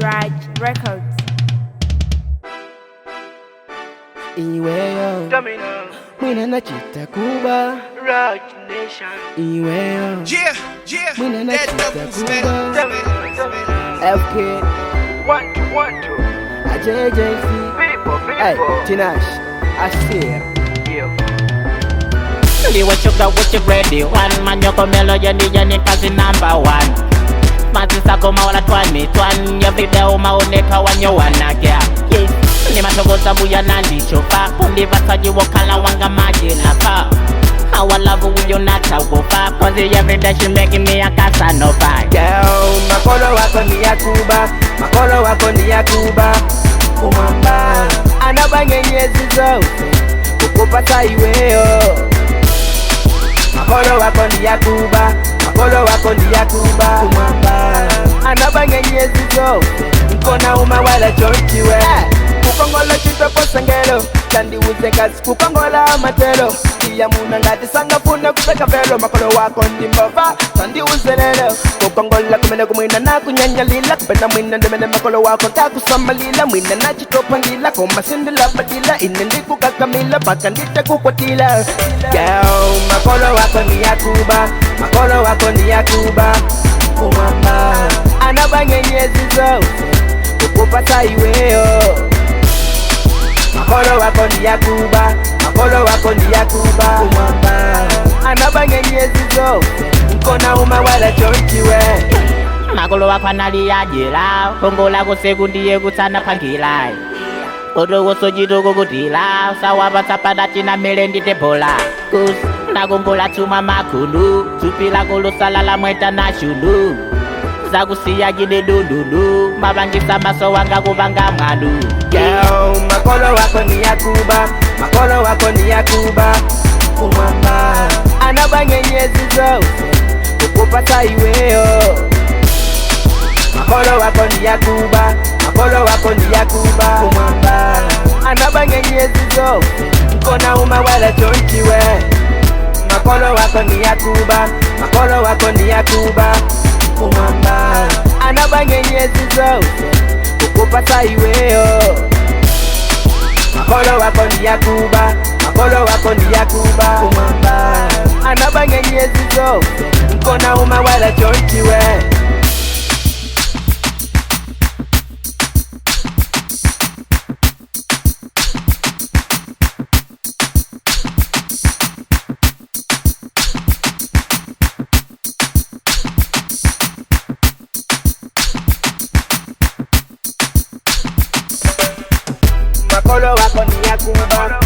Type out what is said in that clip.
Raj Records. Iweyo mwina nachita kuba Raj Nation. Iweyo mwina nachita kuba FK One, two. AJJC People. Hey, Tinash Asir Liwe sugar with your ready one man yoko melody yani kazi number one. Matisa koma wala twani ya video maoneka wanyo wanagea. Yes, ni matogoza buya nandi chopa. Pundi basaji wakala wanga maji lapa. Our love will you not wofa. Cause every day she making me a Casanova. Girl, makolo wako ni ya Kuba, makolo wako ni ya Kuba. Kumamba anabanye nyezi zote kukupata iweyo. Makolo wako ni ya Kuba, makolo wako ni ya Kuba. Kumamba anabanye nyezi zote mkona uma wala chonchiwe. Kukongola chitopo sangelo kandi uze kazi kukongola amatelo. Iya muna ngati sanga funa kupeka velo. Makolo wako ndi mbova kandi uze lelo. Kukongola kumene kumwina na kunyanya lila. Kupenda mwina ndemene makolo wako takusama lila. Mwina na chitopa lila koma sindila badila. Inendi kukakamila baka ndite kukwatila. Girl, makolo wako ni ya Kuba, makolo wako ni ya Kuba. Kumamba anabanye nyezi zote kukupata iweyo. Makolo wako ni ya Kuba, makolo wako ni ya Kuba. Kumamba anabanye nyezi zote mkona uma wala chonchiwe. Makolo wako analia jela. Kongo lako sekundiye kusana pangila. Odo woso jidogo kutila. Sawa basapada china melendi tebola. Kus nagongola tuma makundu. Tupila kolo salala mweta na shundu. Zagusiya gide dudulu. Mabangisa maso wanga kubanga mwandu. Girl, makolo wako ni ya Kuba, makolo wako ni ya Kuba. Kumamba anabanye nyezi zote kukupata iweyo. Makolo wako ni ya Kuba, makolo wako ni ya Kuba. Kumamba anabanye nyezi zote mkona uma wala chonchiwe. Makolo wako ni ya Kuba, makolo wako ni ya Kuba. Kumamba anabanye nyezi zote kukupata iweyo. Makolo wako ni ya Kuba, makolo wako ni ya Kuba. Kumamba anabanye nyezi zote mkona uma wala chonchiwe. Makolo wako ni ya Kuba,